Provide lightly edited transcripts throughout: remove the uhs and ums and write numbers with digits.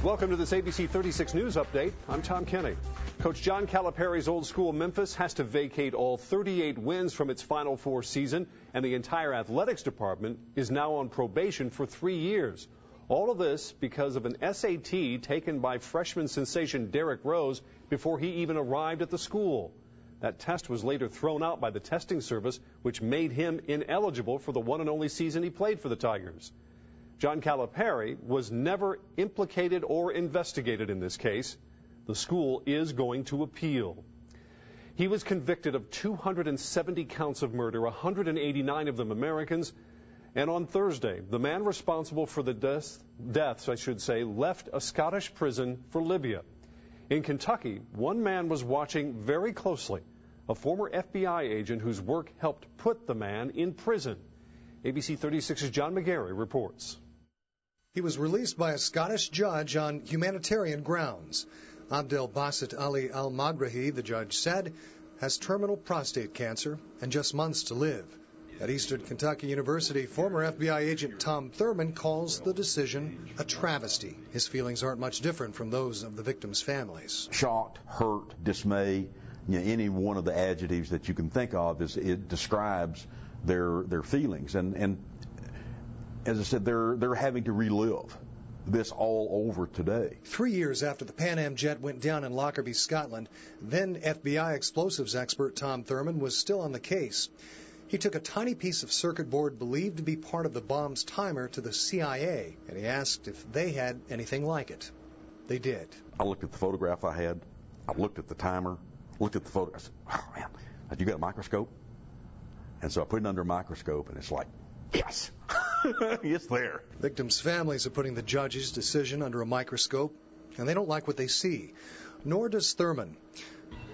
Welcome to this ABC 36 News Update. I'm Tom Kenny. Coach John Calipari's old school Memphis has to vacate all 38 wins from its Final Four season, and the entire athletics department is now on probation for 3 years. All of this because of an SAT taken by freshman sensation Derrick Rose before he even arrived at the school. That test was later thrown out by the testing service, which made him ineligible for the one and only season he played for the Tigers. John Calipari was never implicated or investigated in this case. The school is going to appeal. He was convicted of 270 counts of murder, 189 of them Americans. And on Thursday, the man responsible for the deaths, left a Scottish prison for Libya. In Kentucky, one man was watching very closely, a former FBI agent whose work helped put the man in prison. ABC 36's John McGarry reports. He was released by a Scottish judge on humanitarian grounds. Abdel Basit Ali Al-Magrahi, the judge said, has terminal prostate cancer and just months to live. At Eastern Kentucky University, former FBI agent Tom Thurman calls the decision a travesty. His feelings aren't much different from those of the victims' families. Shocked, hurt, dismay, any one of the adjectives that you can think of, it describes their feelings. And as I said, they're having to relive this all over today. 3 years after the Pan Am jet went down in Lockerbie, Scotland, then FBI explosives expert Tom Thurman was still on the case. He took a tiny piece of circuit board believed to be part of the bomb's timer to the CIA, and he asked if they had anything like it. They did. I looked at the photograph I had. I looked at the timer, looked at the photo. I said, oh, man, have you got a microscope? And so I put it under a microscope, and it's like, yes, it's there. Victims' families are putting the judge's decision under a microscope, and they don't like what they see. Nor does Thurman.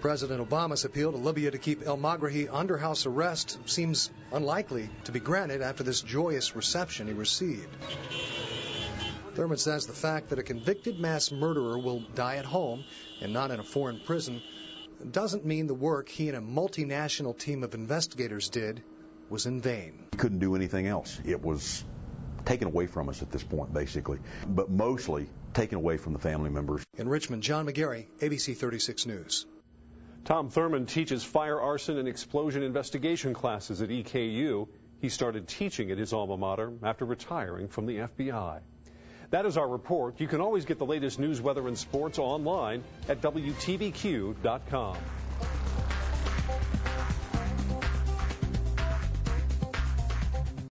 President Obama's appeal to Libya to keep El-Magrahi under house arrest seems unlikely to be granted after this joyous reception he received. Thurman says the fact that a convicted mass murderer will die at home and not in a foreign prison doesn't mean the work he and a multinational team of investigators did was in vain. We couldn't do anything else. It was taken away from us at this point, basically, but mostly taken away from the family members. In Richmond, John McGarry, ABC 36 News. Tom Thurman teaches fire, arson, and explosion investigation classes at EKU. He started teaching at his alma mater after retiring from the FBI. That is our report. You can always get the latest news, weather, and sports online at WTVQ.com.